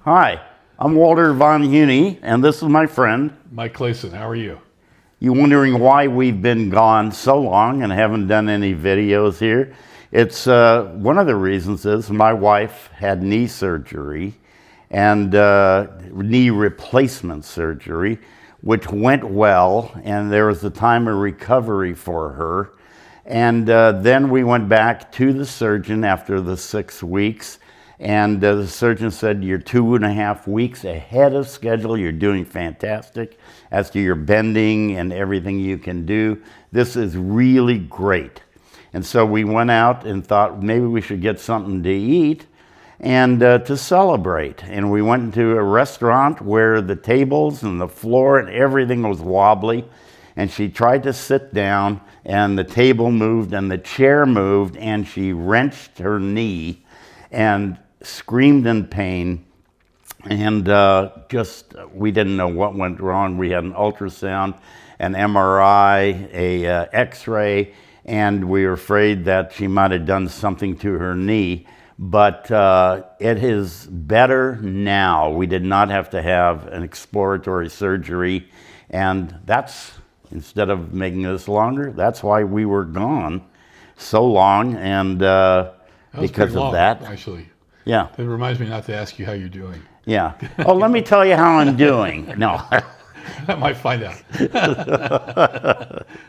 Hi, I'm Walter Von Hune, and this is my friend. Mike Clayson, how are you? You wondering why we've been gone so long and haven't done any videos here? It's one of the reasons is my wife had knee surgery and knee replacement surgery, which went well, and there was a time of recovery for her. And then we went back to the surgeon after the 6 weeks, and the surgeon said, you're 2.5 weeks ahead of schedule. You're doing fantastic as to your bending and everything you can do. This is really great. And so we went out and thought maybe we should get something to eat and to celebrate. And we went into a restaurant where the tables and the floor and everything was wobbly. And she tried to sit down, and the table moved and the chair moved, and she wrenched her knee and screamed in pain. And we didn't know what went wrong. We had an ultrasound, an MRI, a X-ray, and we were afraid that she might have done something to her knee. But it is better now. We did not have to have an exploratory surgery, and that's, instead of making this longer, that's why we were gone so long, and because of that. Actually. Yeah. It reminds me not to ask you how you're doing. Yeah. Oh, let me tell you how I'm doing. No. I might find out.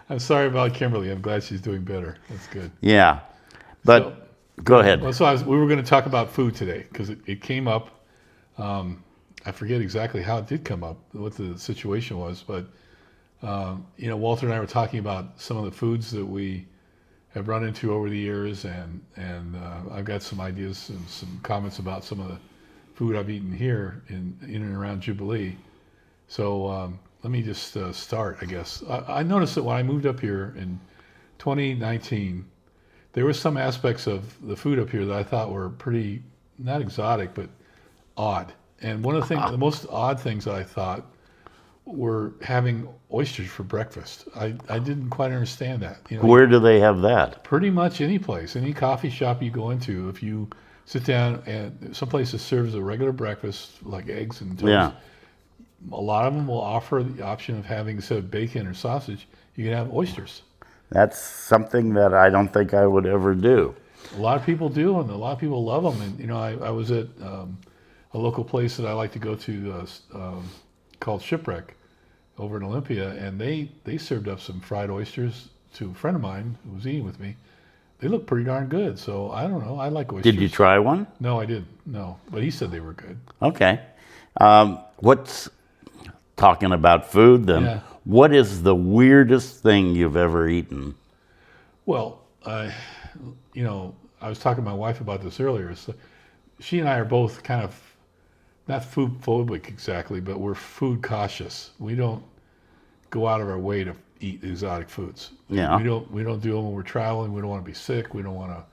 I'm sorry about Kimberly. I'm glad she's doing better. That's good. Yeah. But go ahead. Well, we were going to talk about food today because it came up. I forget exactly how it did come up, what the situation was, but Walter and I were talking about some of the foods that we have run into over the years, and I've got some ideas and some comments about some of the food I've eaten here in and around Jubilee. So let me just start, I guess. I noticed that when I moved up here in 2019, there were some aspects of the food up here that I thought were pretty, not exotic, but odd. And one of the most odd things that I thought were having oysters for breakfast. I didn't quite understand that. Where do they have that? Pretty much any place, any coffee shop you go into, if you sit down and some places serves a regular breakfast like eggs and toast. Yeah. A lot of them will offer the option of having, instead of bacon or sausage, you can have oysters. That's something that I don't think I would ever do. A lot of people do, and a lot of people love them. And I was at a local place that I like to go to called Shipwreck over in Olympia, and they served up some fried oysters to a friend of mine who was eating with me. They look pretty darn good, so I don't know. I like oysters. Did you try one? No, I didn't. No, but he said they were good. Okay. What's talking about food then? Yeah. What is the weirdest thing you've ever eaten? Well, I was talking to my wife about this earlier. So she and I are both kind of not food phobic exactly, but we're food cautious. We don't go out of our way to eat exotic foods. Yeah. We don't do them when we're traveling. We don't want to be sick. We don't want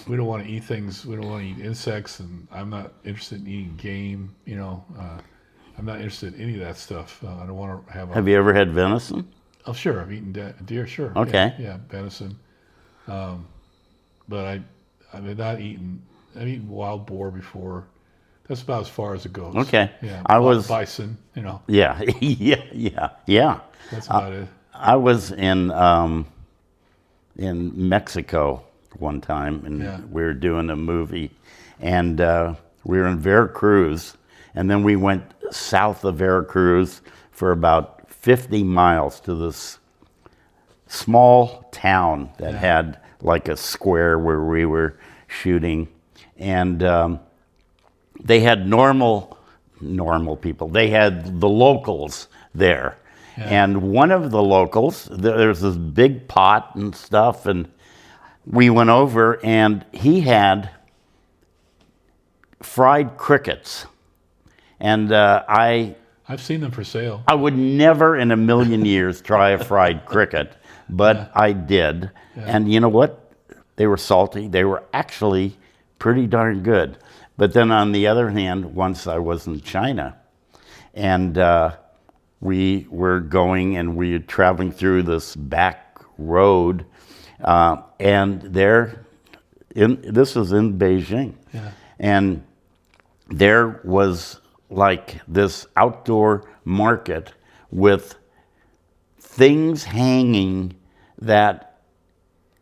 to eat things. We don't want to eat insects. And I'm not interested in eating game. I'm not interested in any of that stuff. I don't want to have. Have you ever had venison? Oh, sure. I've eaten deer. Sure. Okay. Yeah, venison. But I've not eaten. I've eaten wild boar before. That's about as far as it goes. Okay. Yeah. Bison. Yeah. Yeah. That's about it. I was in Mexico one time, and we were doing a movie, and we were in Veracruz, and then we went south of Veracruz for about 50 miles to this small town that had like a square where we were shooting, and they had normal people. They had the locals there. Yeah. And one of the locals, there's this big pot and stuff, and we went over, and he had fried crickets. And I've seen them for sale. I would never in a million years try a fried cricket, but I did. Yeah. And you know what? They were salty. They were actually pretty darn good. But then on the other hand, once I was in China, and we were going and we were traveling through this back road, and this was in Beijing, and there was like this outdoor market with things hanging that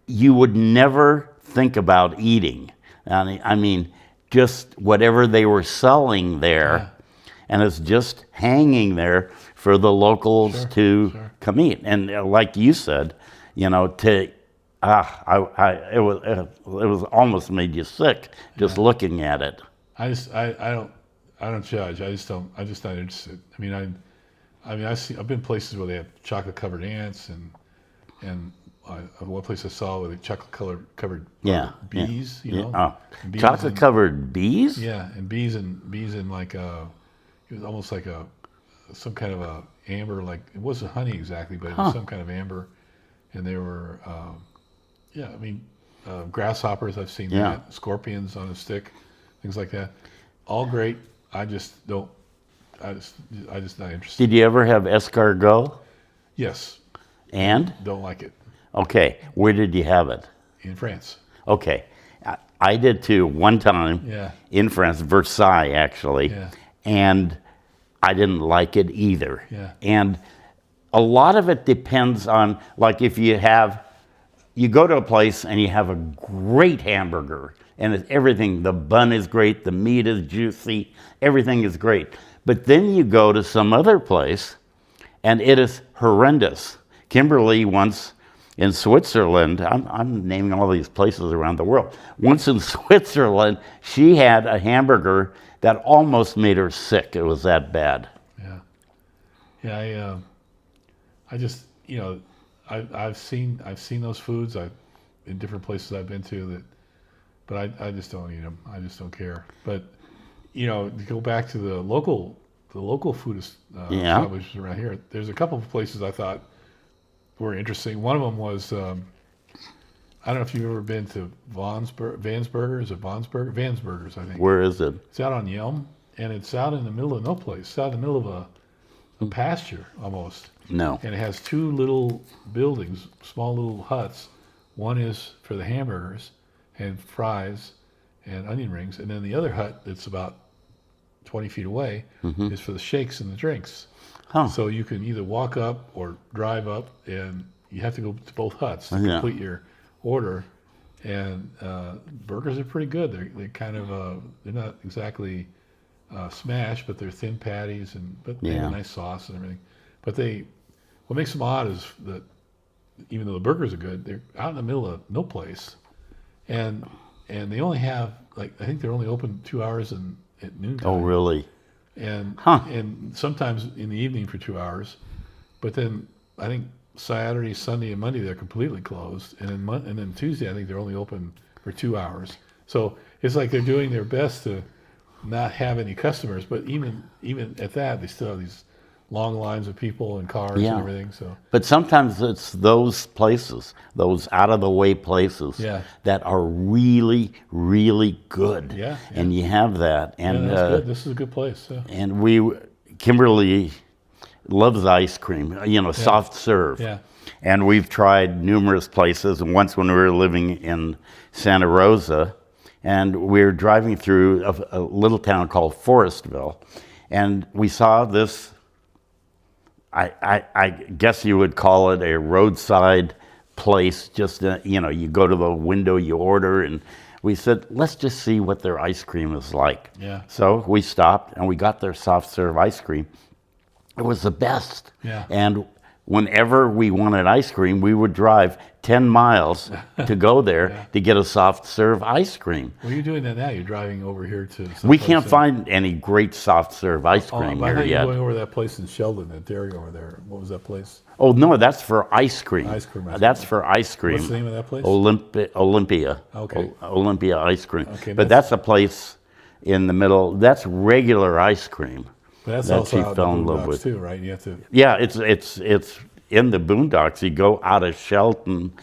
you would never think about eating. I mean, just whatever they were selling there, and it's just hanging there for the locals to come eat. And like you said, you know, it was almost made you sick just looking at it. I don't judge. I'm just not interested. I mean, I've been places where they have chocolate covered ants, and one place I saw with chocolate covered bees. You know, bees chocolate covered bees. Yeah, and bees in like it was almost like some kind of a amber, like it wasn't honey exactly, but it was some kind of amber, and they were grasshoppers. I've seen that, scorpions on a stick, things like that. All great. I just not interested. Did you ever have escargot? Yes. And? Don't like it. Okay. Where did you have it? In France. Okay. I did too one time. Yeah. In France, Versailles actually. Yeah. And I didn't like it either. Yeah. And a lot of it depends on, like, if you go to a place and you have a great hamburger and everything, the bun is great, the meat is juicy, everything is great. But then you go to some other place and it is horrendous. Kimberly once in Switzerland, I'm naming all these places around the world. Once in Switzerland, she had a hamburger that almost made her sick. It was that bad. Yeah. Yeah, I just, you know, I've seen those foods in different places I've been to but I just don't eat them. I just don't care. But you know, to go back to the local food establishments around here, there's a couple of places I thought were interesting. One of them was I don't know if you've ever been to Van's Burgers, I think. Where is it? It's out on Yelm, and it's out in the middle of no place. It's out in the middle of a pasture almost. No. And it has two little buildings, small little huts. One is for the hamburgers and fries and onion rings, and then the other hut that's about 20 feet away is for the shakes and the drinks. Huh. So you can either walk up or drive up, and you have to go to both huts to complete your order. And burgers are pretty good. They're kind of they're not exactly smashed, but they're thin patties, but they have a nice sauce and everything. But what makes them odd is that even though the burgers are good, they're out in the middle of no place, and they only have, like, I think they're only open 2 hours at noontime. Oh, really? And sometimes in the evening for 2 hours, but then I think Saturday, Sunday, and Monday they're completely closed, and then Tuesday I think they're only open for 2 hours. So it's like they're doing their best to not have any customers, but even at that, they still have these long lines of people and cars and everything. So, but sometimes it's those places, those out of the way places, that are really, really good. Yeah. And you have that. And that's good. This is a good place. Yeah. And Kimberly loves ice cream, soft serve. Yeah. And we've tried numerous places. And once when we were living in Santa Rosa, and we were driving through a little town called Forestville, and we saw this, I guess you would call it a roadside place. Just, you go to the window, you order, and we said, let's just see what their ice cream is like. Yeah. So we stopped and we got their soft serve ice cream. It was the best. Yeah. And whenever we wanted ice cream, we would drive 10 miles to go there to get a soft serve ice cream. Well, you're doing that now. You're driving over here to. We can't find any great soft serve ice cream I here thought you were yet. going over that place in Sheldon, that dairy over there. What was that place? Oh, no, that's for ice cream. Ice cream. That's for ice cream. What's the name of that place? Olympia. Okay. Olympia ice cream. Okay, but that's a place in the middle. That's regular ice cream. But that's that also she out fell in in the love boondocks with. too, right? You have to. Yeah, it's in the boondocks. You go out of Sheldon,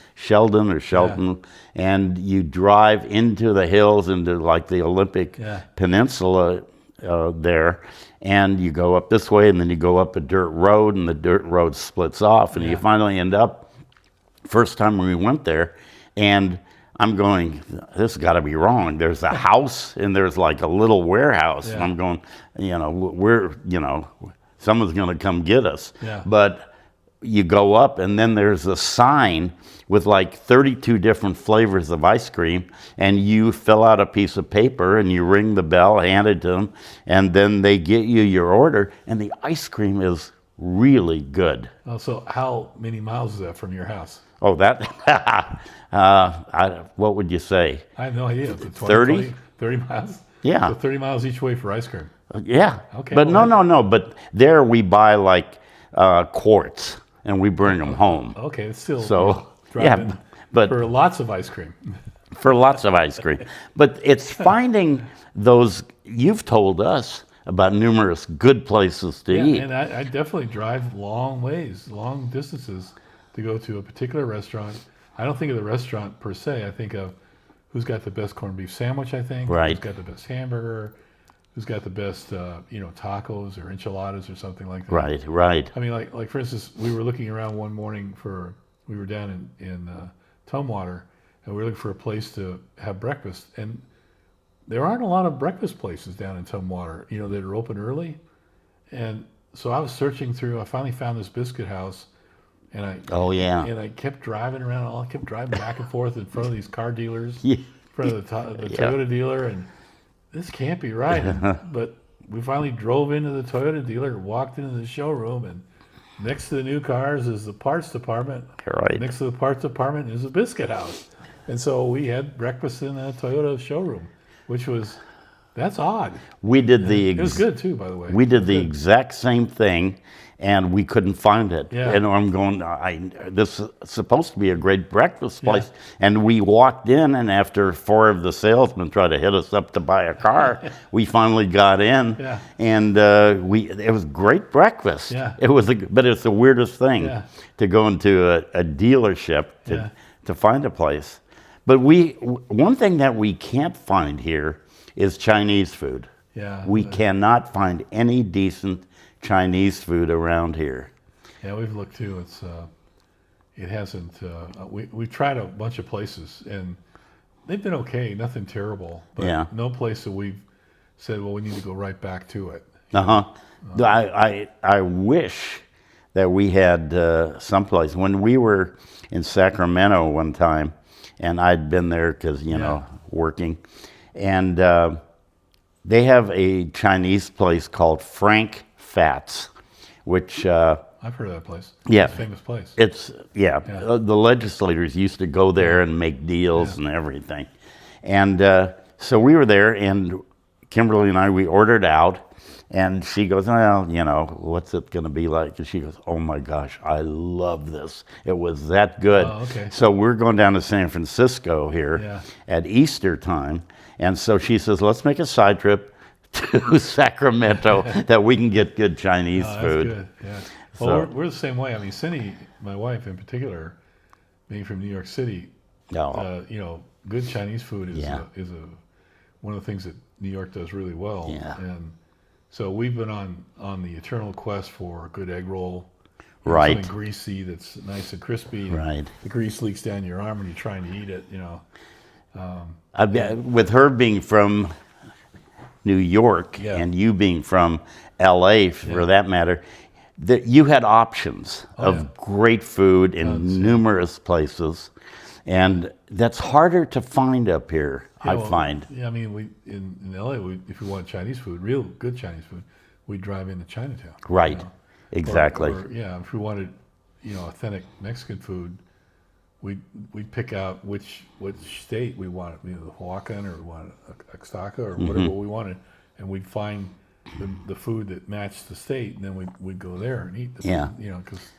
and you drive into the hills, into like the Olympic Peninsula there, and you go up this way, and then you go up a dirt road, and the dirt road splits off, and you finally end up. First time we went there, and I'm going, this has got to be wrong. There's a house and there's like a little warehouse. And Yeah. I'm going, someone's going to come get us. Yeah. But you go up and then there's a sign with like 32 different flavors of ice cream, and you fill out a piece of paper and you ring the bell, hand it to them, and then they get you your order, and the ice cream is really good. Oh, so how many miles is that from your house? Oh, that, what would you say? I have no idea. Is it 30? 30 miles? Yeah. So 30 miles each way for ice cream. Yeah. Okay, But well, no. But there we buy like quarts and we bring them home. Okay, it's still So, driving yeah, but for lots of ice cream. for lots of ice cream. But it's finding those, you've told us about numerous good places to eat. And I definitely drive long ways, long distances to go to a particular restaurant. I don't think of the restaurant per se. I think of who's got the best corned beef sandwich, I think. Right. Who's got the best hamburger, who's got the best, tacos or enchiladas or something like that. Right. I mean, like for instance, we were looking around one morning we were down in Tumwater, and we were looking for a place to have breakfast. And there aren't a lot of breakfast places down in Tumwater, that are open early. And so I was searching through, I finally found this biscuit house, and I kept driving around, I kept driving back and forth in front of these car dealers, Yeah. in front of the Toyota dealer, and this can't be right. But we finally drove into the Toyota dealer, walked into the showroom, and next to the new cars is the parts department. Right. Next to the parts department is a biscuit house. And so we had breakfast in a Toyota showroom, that's odd. We did It was good too, by the way. We did the exact same thing, and we couldn't find it. Yeah. And I'm going, this is supposed to be a great breakfast place. And we walked in, and after 4 of the salesmen tried to hit us up to buy a car, we finally got in. Yeah. And it was great breakfast. Yeah. But it's the weirdest thing to go into a dealership to find a place. But one thing that we can't find here is Chinese food. Yeah. We cannot find any decent Chinese food around here. Yeah, we've looked too. It hasn't. We've tried a bunch of places, and they've been okay. Nothing terrible, but no place that we've said, well, we need to go right back to it. I wish that we had someplace. When we were in Sacramento one time, and I'd been there because working, and they have a Chinese place called Frank Fats, which I've heard of that place. Yeah. It's a famous place. The legislators used to go there and make deals and everything. And so we were there, and Kimberly and we ordered out, and she goes, well, what's it going to be like? And she goes, oh my gosh, I love this. It was that good. Oh, okay. So we're going down to San Francisco here at Easter time. And so she says, let's make a side trip to Sacramento that we can get good Chinese food. That's good. Yeah. Well, we're the same way. I mean, Cindy, my wife in particular, being from New York City, good Chinese food is one of the things that New York does really well. Yeah. And so we've been on the eternal quest for a good egg roll. Right. Something greasy that's nice and crispy. Right. The grease leaks down your arm when you're trying to eat it. With her being from New York and you being from LA, for that matter, that you had options of great food in numerous places, and that's harder to find up here. I find. Yeah, I mean, we in LA, if we want Chinese food, real good Chinese food, we drive into Chinatown. Right. Exactly. Or, if we wanted, authentic Mexican food, we'd pick out which state we wanted, the Oaxacan or we wanted Oaxaca or whatever we wanted, and we'd find the food that matched the state, and then we'd go there and eat the food, because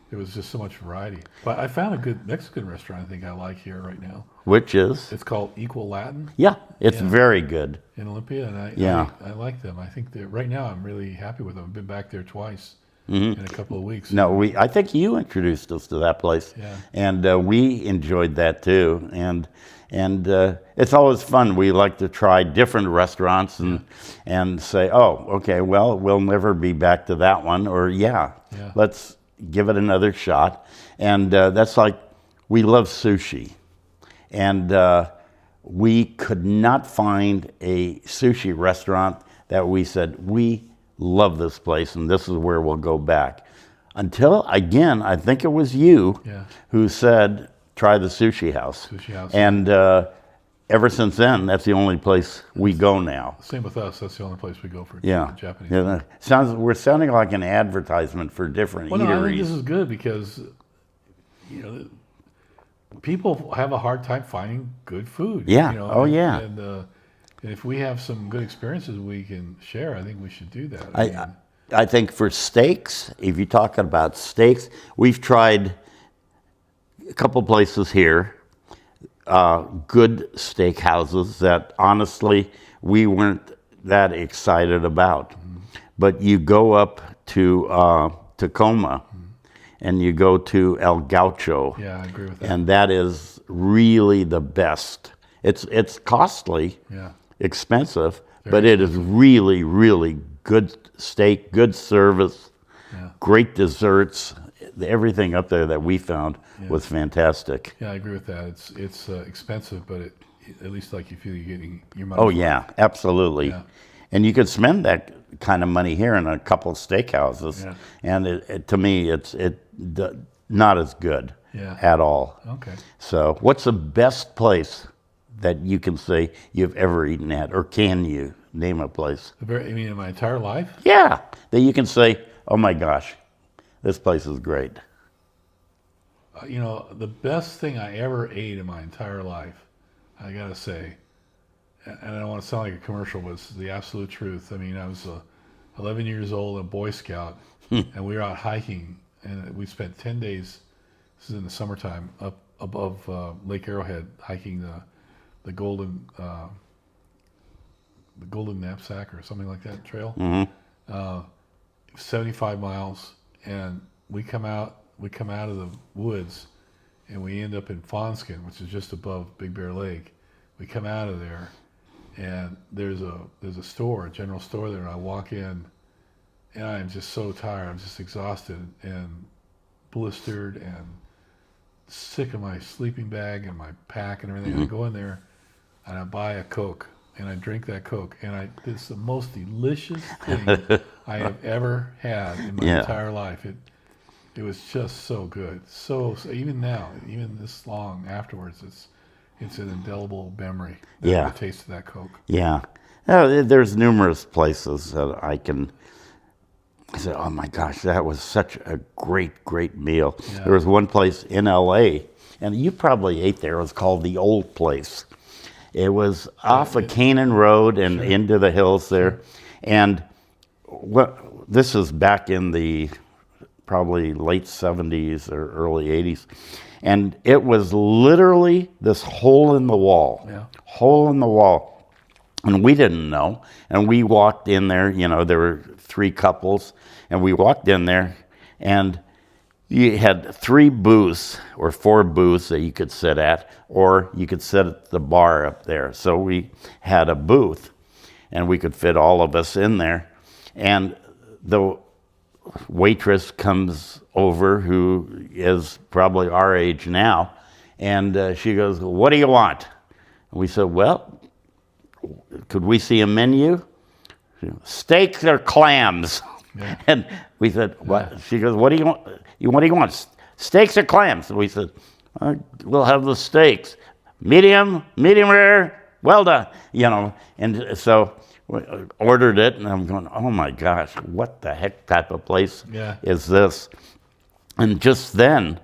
there was just so much variety. But I found a good Mexican restaurant I think I like here right now. Which is? It's called Equal Latin. Yeah, it's very good. In Olympia, and I like them. I think that right now I'm really happy with them. I've been back there twice in a couple of weeks. No, I think you introduced us to that place, and we enjoyed that too. And it's always fun. We like to try different restaurants and say, oh, okay, well, we'll never be back to that one, or let's give it another shot. And that's like, we love sushi. And we could not find a sushi restaurant that we said, we love this place and this is where we'll go back. Until, again, I think it was you who said, try the Sushi House. Sushi House. And ever since then, that's the only place we go now. Same with us. That's the only place we go for Japanese. Yeah, we're sounding like an advertisement for different eateries. No, I think this is good because, you know, people have a hard time finding good food. Yeah. You know, Oh, yeah. And if we have some good experiences we can share, I think we should do that. I think for steaks, if you're talking about steaks, we've tried a couple places here, good steak houses that honestly we weren't that excited about. But you go up to Tacoma and you go to El Gaucho. Yeah, I agree with that. And that is really the best. It's costly, expensive, but it is really, really good steak, good service, great desserts. Everything up there that we found was fantastic. Yeah, I agree with that. It's expensive, but at least like you feel you're getting your money. Oh yeah, absolutely. Yeah. And you could spend that kind of money here in a couple of steakhouses, and to me, it's not as good at all. Okay. So, what's the best place that you can say you've ever eaten at, or can you name a place? You mean in my entire life? Yeah, that you can say, oh my gosh, this place is great. You know, the best thing I ever ate in my entire life, I gotta say, and I don't want to sound like a commercial, but it's the absolute truth. I mean, I was 11 years old, a Boy Scout, and we were out hiking, and we spent 10 days, this is in the summertime, up above Lake Arrowhead, hiking the Golden Knapsack or something like that trail. 75 miles, and we come out of the woods, and we end up in Fawnskin, which is just above Big Bear Lake. We come out of there, and there's a store, a general store there, and I walk in, and I am just so tired. I'm just exhausted and blistered and sick of my sleeping bag and my pack and everything. And I go in there, and I buy a Coke, and I drink that Coke, and it's the most delicious thing I have ever had in my entire life. It was just so good. So even now, even this long afterwards, it's an indelible memory. The taste of that Coke. Yeah. There's numerous places that I said, oh my gosh, that was such a great, great meal. Yeah. There was one place in LA, and you probably ate there. It was called The Old Place. It was off of Canaan Road and into the hills there. And this is back in the probably late 70s or early 80s. And it was literally this hole in the wall. Hole in the wall. And we didn't know. And we walked in there, there were 3 couples. And we walked in there, and you had 3 booths or 4 booths that you could sit at, or you could sit at the bar up there. So we had a booth, and we could fit all of us in there. And the waitress comes over, who is probably our age now, and she goes, what do you want? And we said, well, could we see a menu? Steaks or clams? And we said, what? She goes, what do you want? What do you want? Steaks or clams? And we said, we'll have the steaks. Medium rare, well done. And so we ordered it, and I'm going, oh my gosh, what the heck type of place is this? And just then,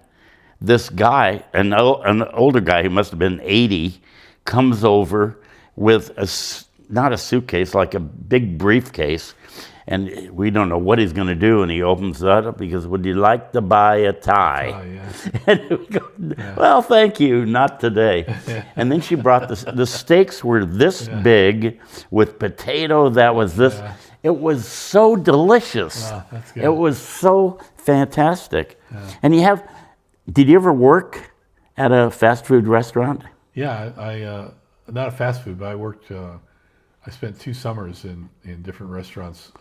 this guy, an older guy who must have been 80, comes over with not a suitcase, like a big briefcase, and we don't know what he's going to do, and he opens that up because, would you like to buy a tie? Oh, yeah. And we go, well, thank you, not today. And then she brought the steaks were this big with potato that was this. It was so delicious. Oh, that's good. It was so fantastic. And did you ever work at a fast food restaurant? Yeah, I not a fast food, but I worked. I spent 2 summers in different restaurants,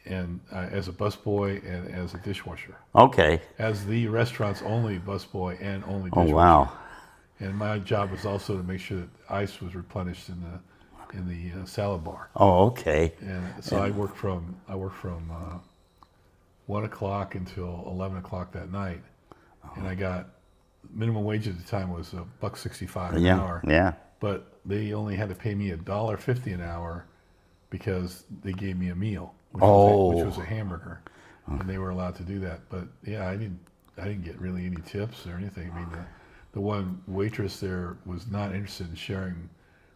and as a busboy and as a dishwasher. Okay. As the restaurant's only busboy and only Oh dishwasher. wow. And my job was also to make sure that ice was replenished in the salad bar. Oh, okay. And so I worked from 1 o'clock until 11 o'clock that night, and I got minimum wage at the time was $1.65 an Yeah, hour. yeah. But they only had to pay me $1.50 an hour because they gave me a meal, which was a hamburger, and they were allowed to do that. But yeah, I didn't get really any tips or anything. I mean, the one waitress there was not interested in sharing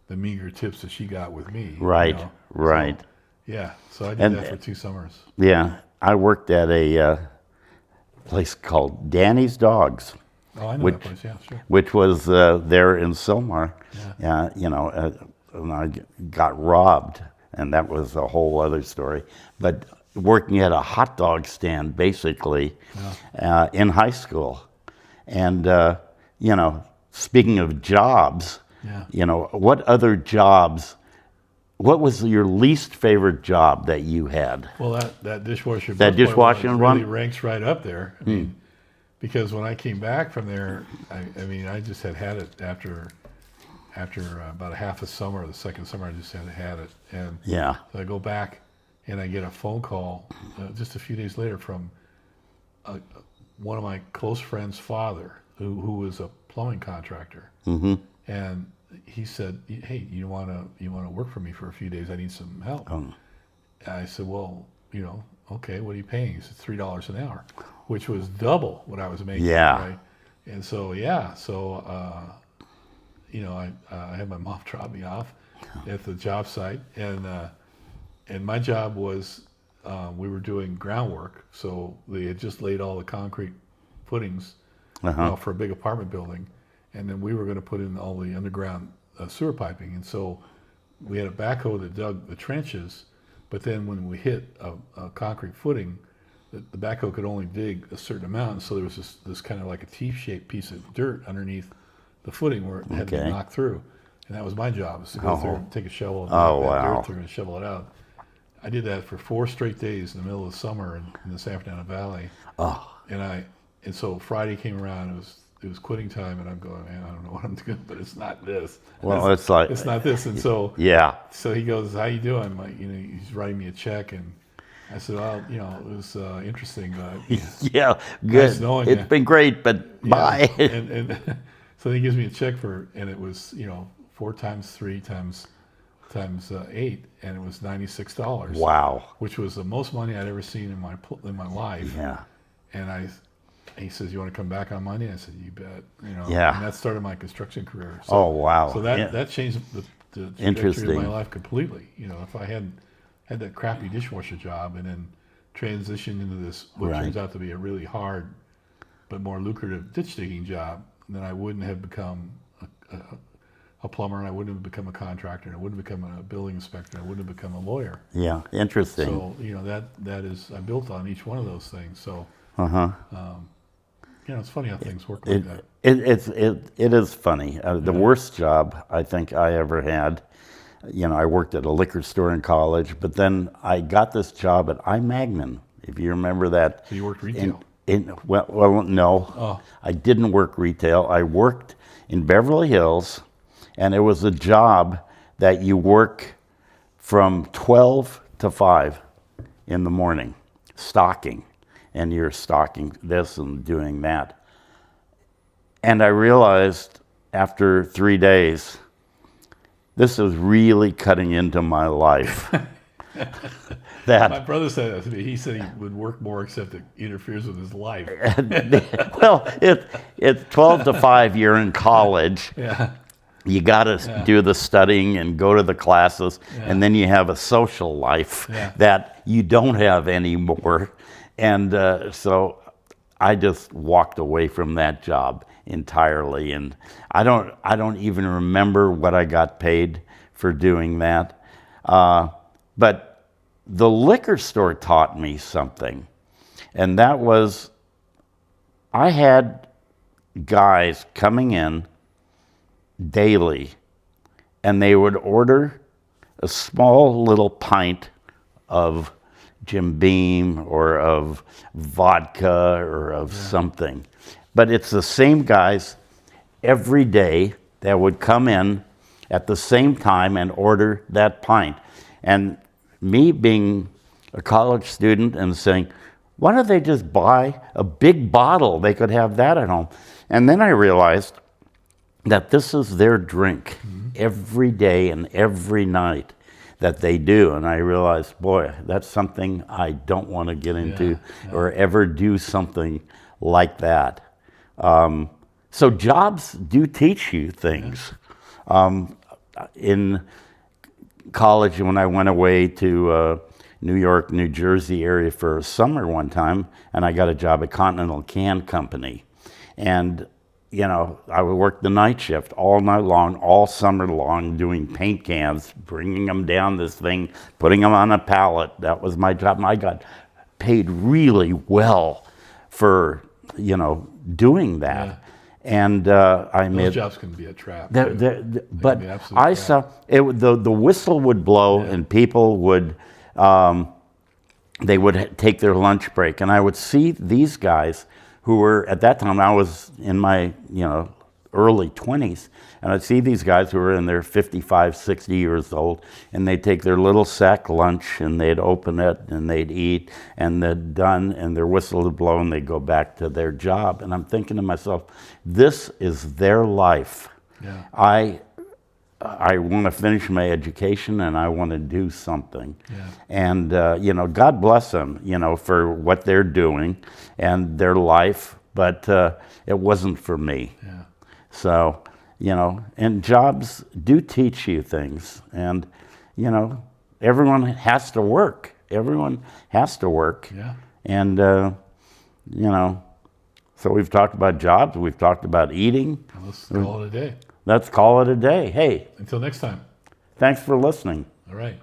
the meager tips that she got with me. Right, right. So, yeah, so I did And- that for 2 summers. Yeah, I worked at a place called Danny's Dogs, Oh, I know Which- that place. Yeah, sure. which was there in Sylmar. And I got robbed, and that was a whole other story. But working at a hot dog stand, basically, in high school. And, speaking of jobs, Yeah. what other jobs, what was your least favorite job that you had? Well, that dishwasher. That busboy dishwashing really one? ranks right up there. I mean, because when I came back from there, I mean, I just had it after about a half a summer. The second summer, I just had it, and Yeah. so I go back and I get a phone call just a few days later from one of my close friend's father, who was a plumbing contractor, and he said, "Hey, you want to work for me for a few days? I need some help." I said, "Well, okay, what are you paying?" He said, $3 an hour, which was double what I was making. Yeah. Right? And so, I had my mom drop me off at the job site, and my job was we were doing groundwork, so they had just laid all the concrete footings for a big apartment building, and then we were going to put in all the underground sewer piping, and so we had a backhoe that dug the trenches, but then when we hit a concrete footing, the backhoe could only dig a certain amount, and so there was this kind of like a T-shaped piece of dirt underneath the footing where it had to be Okay. knocked through, and that was my job, was to go through and take a shovel and Oh, knock that wow. dirt through and shovel it out. I did that for 4 straight days in the middle of the summer in the San Fernando Valley. Oh, And so Friday came around, it was quitting time, and I'm going, man, I don't know what I'm doing, but it's not this. well, it's like, It's not this. And so yeah. so he goes, how you doing? I'm like, he's writing me a check, and I said, well, it was interesting, but Yeah, good. Nice knowing It's you. been great, but bye. and so he gives me a check and it was 4 times 3 times 8, and it was $96. Wow. Which was the most money I'd ever seen in my life. Yeah. And he says, you want to come back on Monday? I said, you bet. Yeah. And that started my construction career. So, Oh, wow. So Yeah. that changed the trajectory Interesting. of my life completely. If I hadn't had that crappy dishwasher job and then transitioned into this, what Right. turns out to be a really hard but more lucrative ditch digging job, then I wouldn't have become a plumber, and I wouldn't have become a contractor, and I wouldn't have become a building inspector, and I wouldn't have become a lawyer. Yeah, interesting. So that is, I built on each one of those things. So it's funny how things work like that. It is funny. The worst job I think I ever had, I worked at a liquor store in college, but then I got this job at iMagnin, if you remember that. So you worked retail. Well, no. Oh. I didn't work retail. I worked in Beverly Hills, and it was a job that you work from 12 to 5 in the morning, stocking. And you're stocking this and doing that. And I realized after 3 days, this is really cutting into my life. My brother said that to me. He said he would work more, except it interferes with his life. Well, it's 12 to 5, you're in college. Yeah. You got to do the studying and go to the classes, and then you have a social life that you don't have anymore. And so I just walked away from that job entirely, and I don't even remember what I got paid for doing that. But the liquor store taught me something, and that was I had guys coming in daily, and they would order a small little pint of Jim Beam or of vodka or of something. But it's the same guys, every day that would come in at the same time and order that pint. And me being a college student and saying, why don't they just buy a big bottle? They could have that at home. And then I realized that this is their drink every day and every night that they do. And I realized, boy, that's something I don't want to get into or ever do something like that. So jobs do teach you things. In college, when I went away to New York, New Jersey area for a summer one time, and I got a job at Continental Can Company. And, you know, I would work the night shift all night long, all summer long, doing paint cans, bringing them down this thing, putting them on a pallet. That was my job. And I got paid really well for, you know, doing that. Yeah. And I made Those jobs can be a trap. but be an absolute I trap. saw it. The whistle would blow, and people would they would take their lunch break, and I would see these guys who were at that time. I was in my early 20s, and I'd see these guys who were in their 55, 60 years old, and they'd take their little sack lunch and they'd open it and they'd eat, and they're done, and their whistle would blow, and they'd go back to their job. And I'm thinking to myself, this is their life. Yeah. I want to finish my education and I want to do something. Yeah. And, God bless them, for what they're doing and their life, but it wasn't for me. Yeah. So, and jobs do teach you things. And, everyone has to work. Everyone has to work. Yeah. And, so we've talked about jobs, we've talked about eating. Let's call it a day. Let's call it a day. Hey, Until next time. thanks for listening. All right.